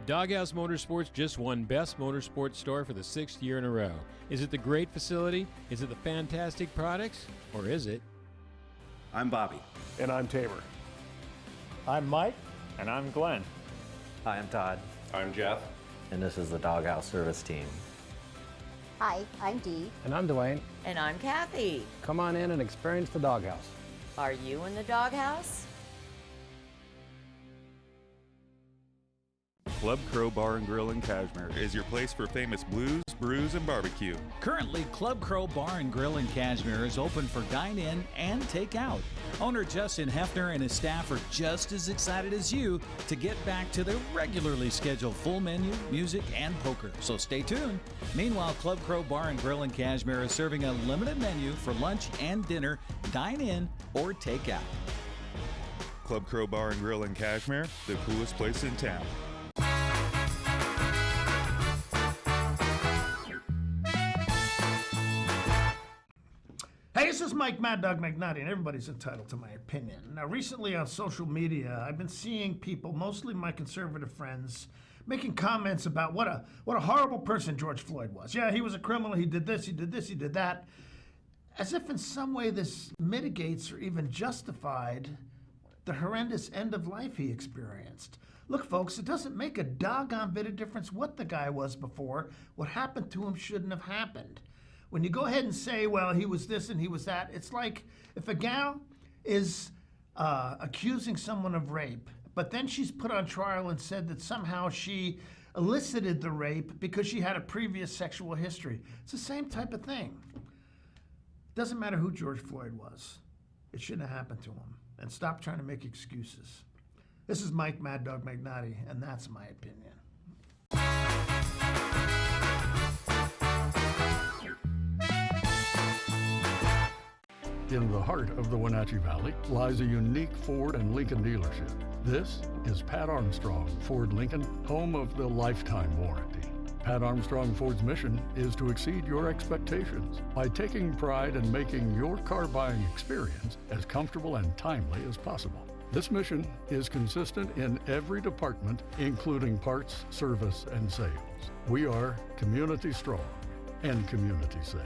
Doghouse Motorsports just won Best Motorsports Store for the 6th year in a row. Is it the great facility? Is it the fantastic products? Or is it? I'm Bobby. And I'm Tabor. I'm Mike. And I'm Glenn. Hi, I'm Todd. I'm Jeff. And this is the Doghouse Service Team. Hi, I'm Dee. And I'm Dwayne. And I'm Kathy. Come on in and experience the Doghouse. Are you in the Doghouse? Club Crow Bar and Grill in Cashmere is your place for famous blues, brews, and barbecue. Currently, Club Crow Bar and Grill in Cashmere is open for dine-in and take-out. Owner Justin Hefner and his staff are just as excited as you to get back to their regularly scheduled full menu, music, and poker, so stay tuned. Meanwhile, Club Crow Bar and Grill in Cashmere is serving a limited menu for lunch and dinner, dine-in or take-out. Club Crow Bar and Grill in Cashmere, the coolest place in town. Hey, this is Mike Mad Dog McNutty, and everybody's entitled to my opinion. Now, recently on social media, I've been seeing people, mostly my conservative friends, making comments about what a horrible person George Floyd was. Yeah, he was a criminal, he did this, he did this, he did that. As if in some way this mitigates or even justified the horrendous end of life he experienced. Look, folks, it doesn't make a doggone bit of difference what the guy was before. What happened to him shouldn't have happened. When you go ahead and say, well, he was this and he was that, it's like if a gal is accusing someone of rape, but then she's put on trial and said that somehow she elicited the rape because she had a previous sexual history. It's the same type of thing. Doesn't matter who George Floyd was. It shouldn't have happened to him. And stop trying to make excuses. This is Mike Mad Dog McNutty, and that's my opinion. In the heart of the Wenatchee Valley lies a unique Ford and Lincoln dealership. This is Pat Armstrong Ford Lincoln, home of the lifetime warranty. Pat Armstrong Ford's mission is to exceed your expectations by taking pride in making your car buying experience as comfortable and timely as possible. This mission is consistent in every department, including parts, service, and sales. We are community strong and community safe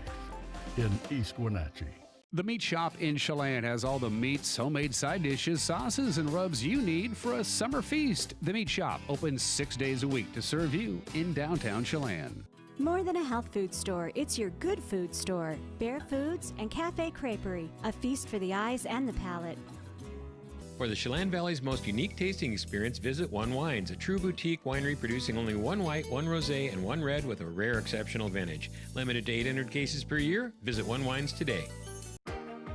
in East Wenatchee. The Meat Shop in Chelan has all the meats, homemade side dishes, sauces, and rubs you need for a summer feast. The Meat Shop opens 6 days a week to serve you in downtown Chelan. More than a health food store, it's your good food store. Bear Foods and Cafe Creperie, a feast for the eyes and the palate. For the Chelan Valley's most unique tasting experience, visit One Wines, a true boutique winery producing only one white, one rosé, and one red with a rare exceptional vintage. Limited to 800 cases per year. Visit One Wines today.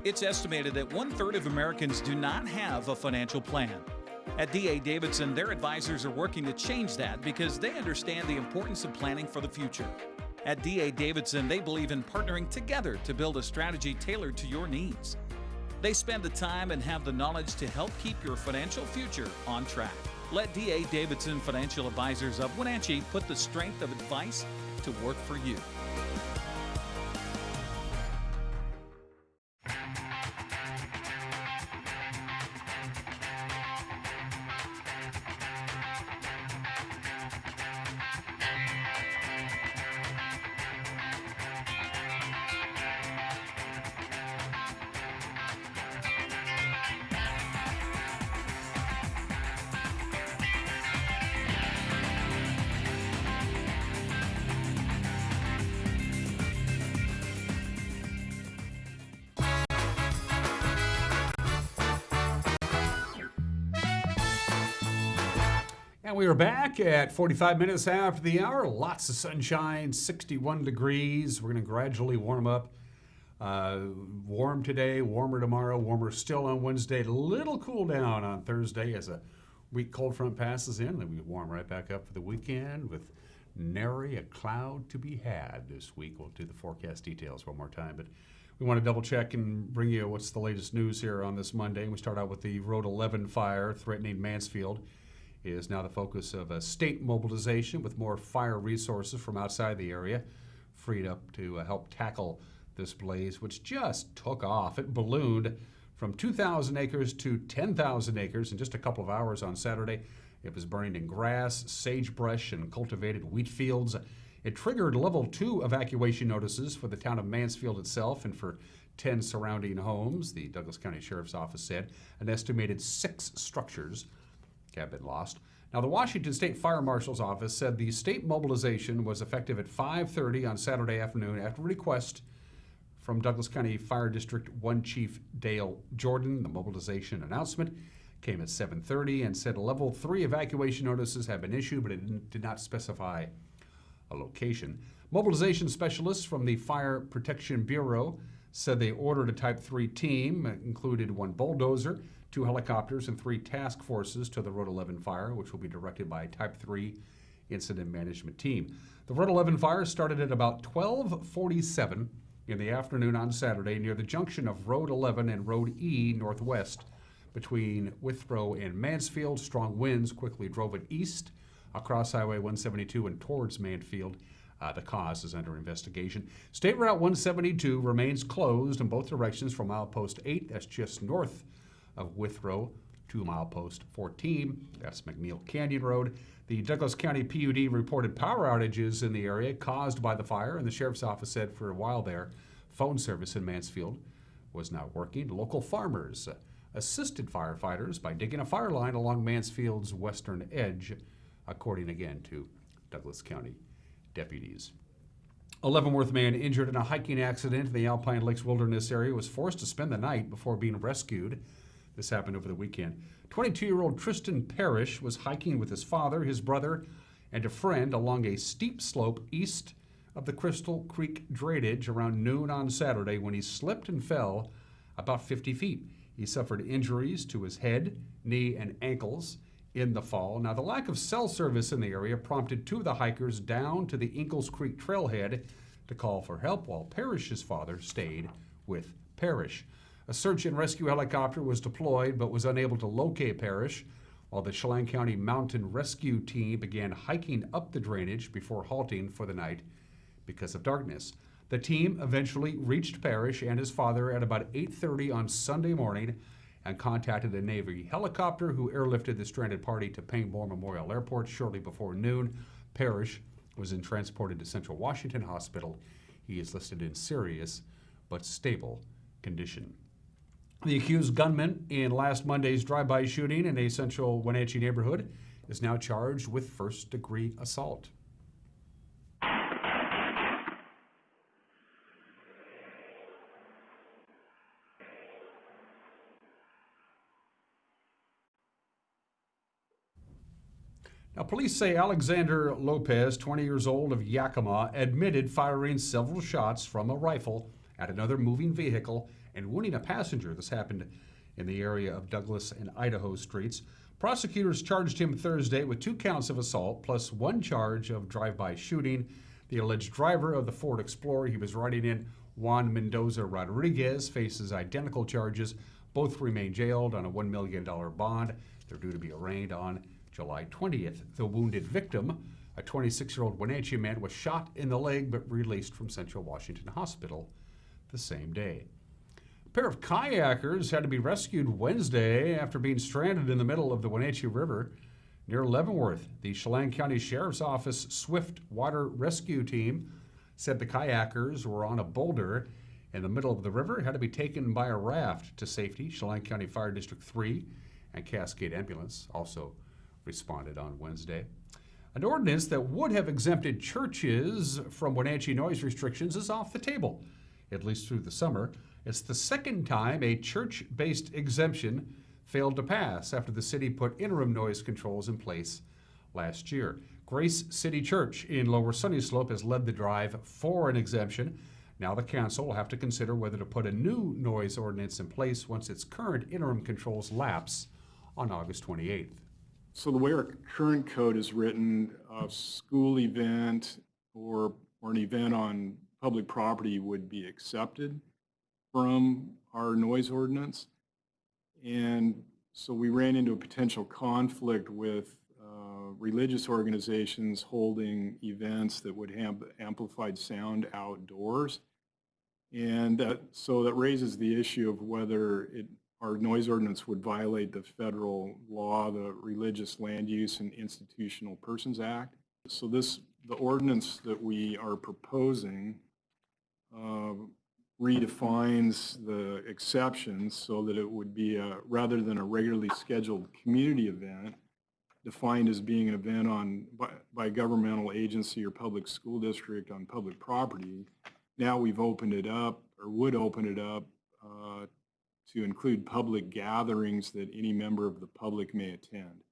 It's estimated that 1/3 of Americans do not have a financial plan. At D.A. Davidson, their advisors are working to change that because they understand the importance of planning for the future. At D.A. Davidson, they believe in partnering together to build a strategy tailored to your needs. They spend the time and have the knowledge to help keep your financial future on track. Let D.A. Davidson Financial Advisors of Wenatchee put the strength of advice to work for you. And we are back at 45 minutes after the hour. Lots of sunshine, 61 degrees. We're going to gradually warm up Warm today, warmer tomorrow, warmer still on Wednesday. Little cool down on Thursday as a weak cold front passes in. Then we warm right back up for the weekend with nary a cloud to be had this week. We'll do the forecast details one more time, but we want to double check and bring you what's the latest news here on this Monday. We start out with the Road 11 fire threatening Mansfield is now the focus of a state mobilization with more fire resources from outside the area freed up to help tackle this blaze, which just took off. It ballooned from 2,000 acres to 10,000 acres in just a couple of hours on Saturday. It was burning in grass, sagebrush, and cultivated wheat fields. It triggered level 2 evacuation notices for the town of Mansfield itself and for 10 surrounding homes. The Douglas County Sheriff's Office said an estimated 6 structures have been lost. Now, the Washington State Fire Marshal's Office said the state mobilization was effective at 5:30 on Saturday afternoon after request from Douglas County Fire District 1 Chief Dale Jordan. The mobilization announcement came at 7:30 and said level 3 evacuation notices have been issued, but it did not specify a location. Mobilization specialists from the Fire Protection Bureau said they ordered a Type 3 team. It included 1 bulldozer, 2 helicopters, and 3 task forces to the Road 11 fire, which will be directed by a Type 3 incident management team. The Road 11 fire started at about 12:47 in the afternoon on Saturday near the junction of Road 11 and Road E northwest between Withrow and Mansfield. Strong winds quickly drove it east across Highway 172 and towards Mansfield. The cause is under investigation. State Route 172 remains closed in both directions from milepost 8, that's just north of Withrow, to milepost 14, that's McNeil Canyon Road. The Douglas County PUD reported power outages in the area caused by the fire, and the Sheriff's Office said for a while there, phone service in Mansfield was not working. Local farmers assisted firefighters by digging a fire line along Mansfield's western edge, according again to Douglas County deputies. A Leavenworth man injured in a hiking accident in the Alpine Lakes Wilderness area was forced to spend the night before being rescued. This happened over the weekend. 22-year-old Tristan Parrish was hiking with his father, his brother, and a friend along a steep slope east of the Crystal Creek drainage around noon on Saturday when he slipped and fell about 50 feet. He suffered injuries to his head, knee, and ankles in the fall. Now, the lack of cell service in the area prompted 2 of the hikers down to the Ingalls Creek trailhead to call for help while Parrish's father stayed with Parrish. A search and rescue helicopter was deployed but was unable to locate Parrish, while the Chelan County Mountain Rescue Team began hiking up the drainage before halting for the night because of darkness. The team eventually reached Parrish and his father at about 8:30 on Sunday morning and contacted a Navy helicopter who airlifted the stranded party to Pangborn Memorial Airport shortly before noon. Parrish was then transported to Central Washington Hospital. He is listed in serious but stable condition. The accused gunman in last Monday's drive-by shooting in a central Wenatchee neighborhood is now charged with first-degree assault. Now, police say Alexander Lopez, 20 years old of Yakima, admitted firing several shots from a rifle at another moving vehicle and wounding a passenger. This happened in the area of Douglas and Idaho streets. Prosecutors charged him Thursday with 2 counts of assault plus 1 charge of drive-by shooting. The alleged driver of the Ford Explorer he was riding in, Juan Mendoza Rodriguez, faces identical charges. Both remain jailed on a $1 million bond. They're due to be arraigned on July 20th. The wounded victim, a 26-year-old Wenatchee man, was shot in the leg but released from Central Washington Hospital the same day. A pair of kayakers had to be rescued Wednesday after being stranded in the middle of the Wenatchee River near Leavenworth. The Chelan County Sheriff's Office Swift Water Rescue Team said the kayakers were on a boulder in the middle of the river, had to be taken by a raft to safety. Chelan County Fire District 3 and Cascade Ambulance also responded on Wednesday. An ordinance that would have exempted churches from Wenatchee noise restrictions is off the table, at least through the summer. It's the second time a church-based exemption failed to pass after the city put interim noise controls in place last year. Grace City Church in Lower Sunny Slope has led the drive for an exemption. Now the council will have to consider whether to put a new noise ordinance in place once its current interim controls lapse on August 28th. So the way our current code is written, a school event or an event on public property would be accepted from our noise ordinance. And so we ran into a potential conflict with religious organizations holding events that would have amplified sound outdoors. And so that raises the issue of whether our noise ordinance would violate the federal law, the Religious Land Use and Institutional Persons Act. So the ordinance that we are proposing redefines the exceptions so that it would be rather than a regularly scheduled community event, defined as being an event by a governmental agency or public school district on public property. Now we've opened it up, or would open it up, to include public gatherings that any member of the public may attend.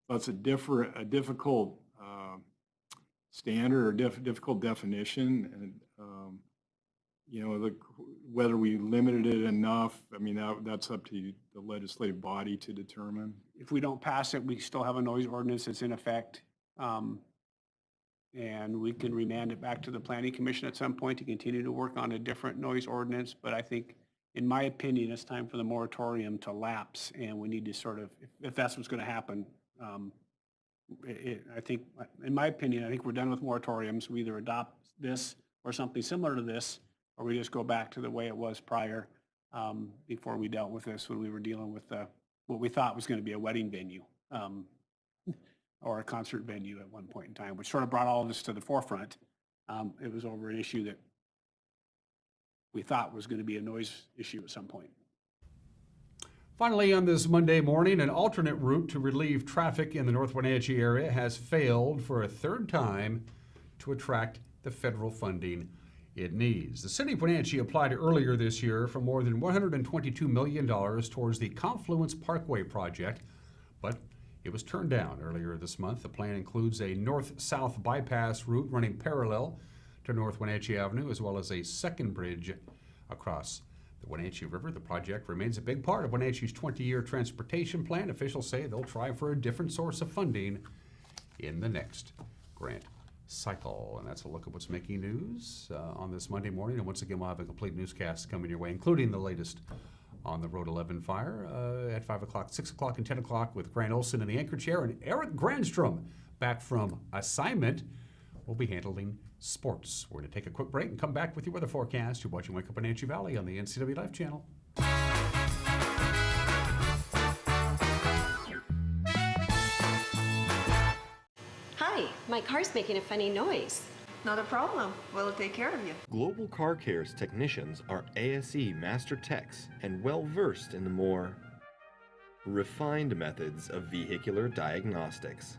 That's a difficult standard or difficult definition, and whether we limited it enough, I mean, that's up to the legislative body to determine. If we don't pass it, we still have a noise ordinance that's in effect. And we can remand it back to the Planning Commission at some point to continue to work on a different noise ordinance. But I think, in my opinion, it's time for the moratorium to lapse, and we need to sort of, if that's what's going to happen, I think, in my opinion, I think we're done with moratoriums. We either adopt this or something similar to this, or we just go back to the way it was prior, before we dealt with this when we were dealing with what we thought was going to be a wedding venue or a concert venue at one point in time, which sort of brought all of this to the forefront. It was over an issue that we thought was going to be a noise issue at some point. Finally, on this Monday morning, an alternate route to relieve traffic in the North Wenatchee area has failed for a third time to attract the federal funding it needs. The city of Wenatchee applied earlier this year for more than $122 million towards the Confluence Parkway project, but it was turned down earlier this month. The plan includes a north-south bypass route running parallel to North Wenatchee Avenue, as well as a second bridge across the Wenatchee River. The project remains a big part of Wenatchee's 20-year transportation plan. Officials say they'll try for a different source of funding in the next grant cycle. And that's a look at what's making news on this Monday morning. And once again, we'll have a complete newscast coming your way, including the latest on the Road 11 fire at 5 o'clock, 6 o'clock, and 10 o'clock with Grant Olson in the anchor chair, and Eric Grandstrom back from assignment will be handling sports. We're going to take a quick break and come back with your weather forecast. You're watching Wake Up Wenatchee Valley on the NCW Life channel. Hi, my car's making a funny noise. Not a problem. We'll take care of you. Global Car Care's technicians are ASE Master Techs and well-versed in the more refined methods of vehicular diagnostics.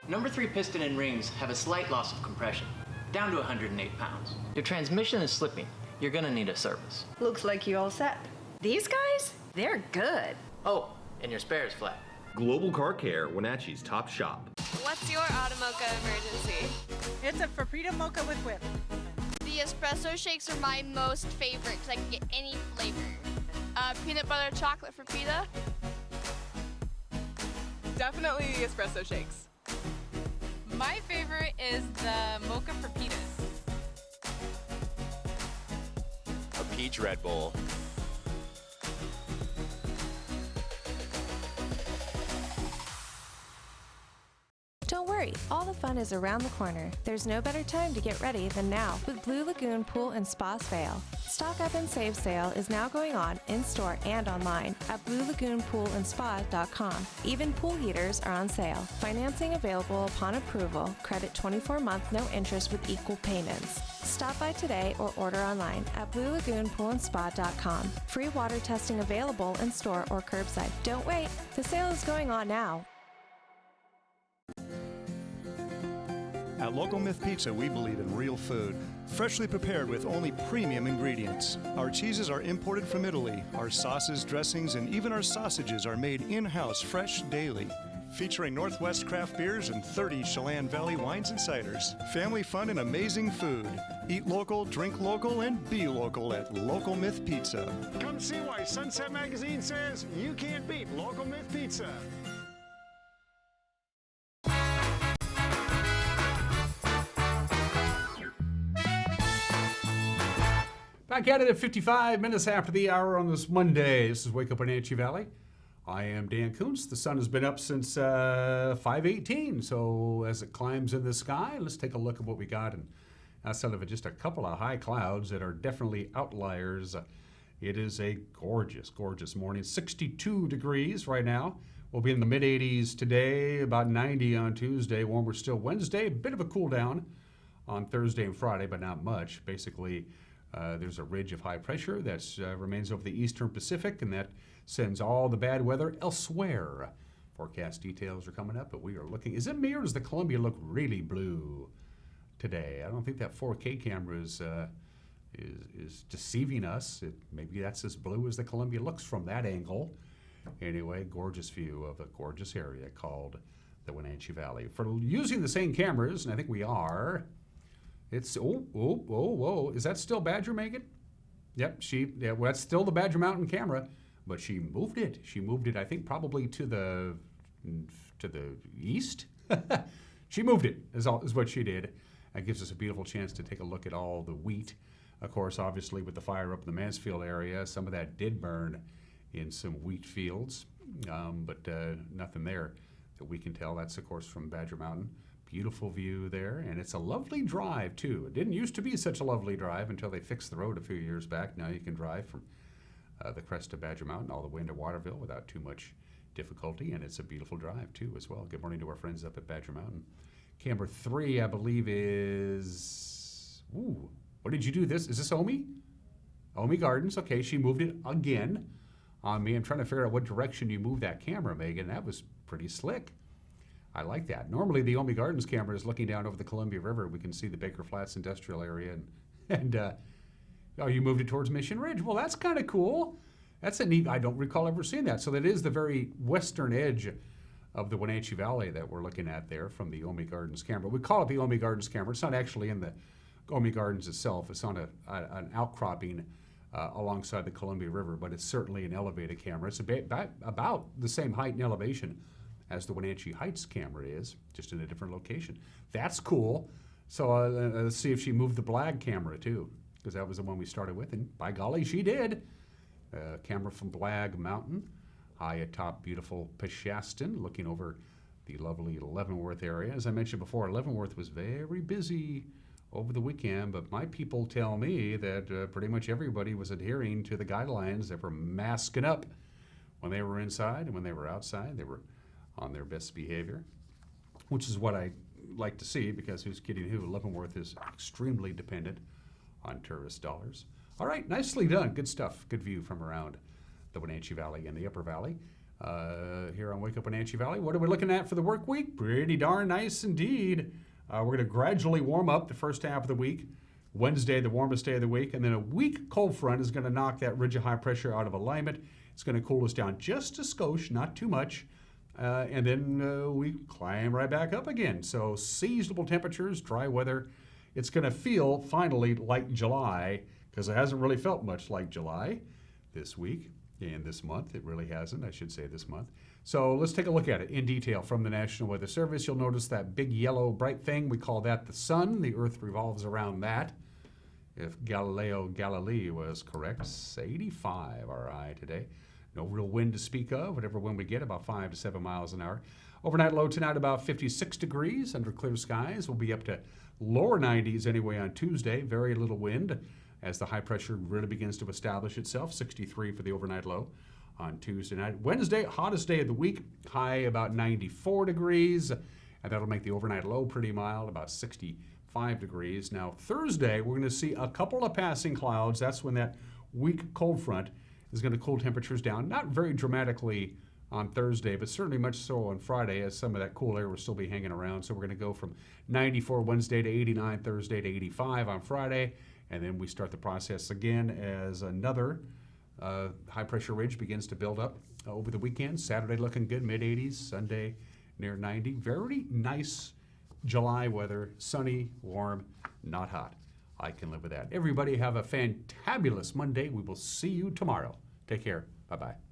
Number 3 piston and rings have a slight loss of compression, down to 108 pounds. Your transmission is slipping. You're gonna need a service. Looks like you all set. These guys? They're good. Oh, and your spare is flat. Global Car Care, Wenatchee's top shop. What's your Automocha emergency? It's a Frappuccino mocha with whip. The espresso shakes are my most favorite because I can get any flavor. Peanut butter chocolate for pita. Definitely the espresso shakes. My favorite is the mocha for pitas. A peach Red Bull. Don't worry, all the fun is around the corner. There's no better time to get ready than now with Blue Lagoon Pool and Spa Sale. Stock Up and Save sale is now going on in-store and online at BlueLagoonPoolandSpa.com. Even pool heaters are on sale. Financing available upon approval. Credit 24-month, no interest with equal payments. Stop by today or order online at BlueLagoonPoolandSpa.com. Free water testing available in-store or curbside. Don't wait, the sale is going on now. At Local Myth Pizza, we believe in real food, freshly prepared with only premium ingredients. Our cheeses are imported from Italy. Our sauces, dressings, and even our sausages are made in-house fresh daily. featuring Northwest craft beers and 30 Chelan Valley wines and ciders. Family fun and amazing food. Eat local, drink local, and be local at Local Myth Pizza. Come see why Sunset Magazine says you can't beat Local Myth Pizza. Back at it at 55 minutes after the hour on this Monday. This is Wake Up Wenatchee Valley. I am Dan Kuntz. The sun has been up since 5:18. So as it climbs in the sky, let's take a look at what we got. And outside of it, just a couple of high clouds that are definitely outliers. It is a gorgeous, gorgeous morning. 62 degrees right now. We'll be in the mid-80s today, about 90 on Tuesday. Warmer still Wednesday. A bit of a cool down on Thursday and Friday, but not much. Basically, there's a ridge of high pressure that remains over the eastern Pacific, and that sends all the bad weather elsewhere. Forecast details are coming up, but we are looking. Is it me or does the Columbia look really blue today? I don't think that 4K camera is deceiving us. Maybe that's as blue as the Columbia looks from that angle. Anyway, gorgeous view of a gorgeous area called the Wenatchee Valley. For using the same cameras, and I think we are. It's, whoa. Is that still Badger Megan? Yep, well, that's still the Badger Mountain camera, but she moved it. She moved it, I think, probably to the east. She moved it, is what she did. That gives us a beautiful chance to take a look at all the wheat. Of course, obviously, with the fire up in the Mansfield area, some of that did burn in some wheat fields, but nothing there that we can tell. That's, of course, from Badger Mountain. Beautiful view there, and it's a lovely drive, too. It didn't used to be such a lovely drive until they fixed the road a few years back. Now you can drive from the crest of Badger Mountain all the way into Waterville without too much difficulty, and it's a beautiful drive, too, as well. Good morning to our friends up at Badger Mountain. Camera 3, I believe, is... Ooh, what did you do this? Is this Omi? Omi Gardens. Okay, she moved it again on me. I'm trying to figure out what direction you moved that camera, Megan. That was pretty slick. I like that. Normally, the Omi Gardens camera is looking down over the Columbia River. We can see the Baker Flats industrial area, and you moved it towards Mission Ridge. Well, that's kind of cool. That's a neat. I don't recall ever seeing that. So that is the very western edge of the Wenatchee Valley that we're looking at there from the Omi Gardens camera. We call it the Omi Gardens camera. It's not actually in the Omi Gardens itself. It's on an outcropping alongside the Columbia River, but it's certainly an elevated camera. It's about the same height and elevation as the Wenatchee Heights camera is, just in a different location. That's cool. So let's see if she moved the Blag camera too, because that was the one we started with, and by golly, she did. Camera from Blag Mountain, high atop beautiful Peshastin, looking over the lovely Leavenworth area. As I mentioned before, Leavenworth was very busy over the weekend, but my people tell me that pretty much everybody was adhering to the guidelines. They were masking up when they were inside, and when they were outside, they were on their best behavior, which is what I like to see, because who's kidding who? Leavenworth is extremely dependent on tourist dollars. All right, nicely done. Good stuff. Good view from around the Wenatchee Valley and the Upper Valley. Here on Wake Up Wenatchee Valley, what are we looking at for the work week? Pretty darn nice indeed. We're going to gradually warm up the first half of the week. Wednesday, the warmest day of the week, and then a weak cold front is going to knock that ridge of high pressure out of alignment. It's going to cool us down just a skosh, not too much. And then we climb right back up again. So seasonable temperatures, dry weather. It's going to feel finally like July, because it hasn't really felt much like July this week and this month. It really hasn't, I should say, this month. So let's take a look at it in detail from the National Weather Service. You'll notice that big yellow bright thing. We call that the sun. The Earth revolves around that. If Galileo Galilei was correct, it's 85 RI today. No real wind to speak of. Whatever wind we get, about 5 to 7 miles an hour. Overnight low tonight about 56 degrees under clear skies. We'll be up to lower 90s anyway on Tuesday. Very little wind as the high pressure really begins to establish itself. 63 for the overnight low on Tuesday night. Wednesday, hottest day of the week. High about 94 degrees. And that'll make the overnight low pretty mild, about 65 degrees. Now Thursday, we're going to see a couple of passing clouds. That's when that weak cold front is going to cool temperatures down, not very dramatically on Thursday, but certainly much so on Friday, as some of that cool air will still be hanging around. So we're going to go from 94 Wednesday to 89 Thursday to 85 on Friday, and then we start the process again as another high pressure ridge begins to build up over the weekend. Saturday looking good, mid-80s. Sunday near 90. Very nice July weather, sunny, warm, not hot. I can live with that. Everybody have a fantabulous Monday. We will see you tomorrow. Take care. Bye-bye.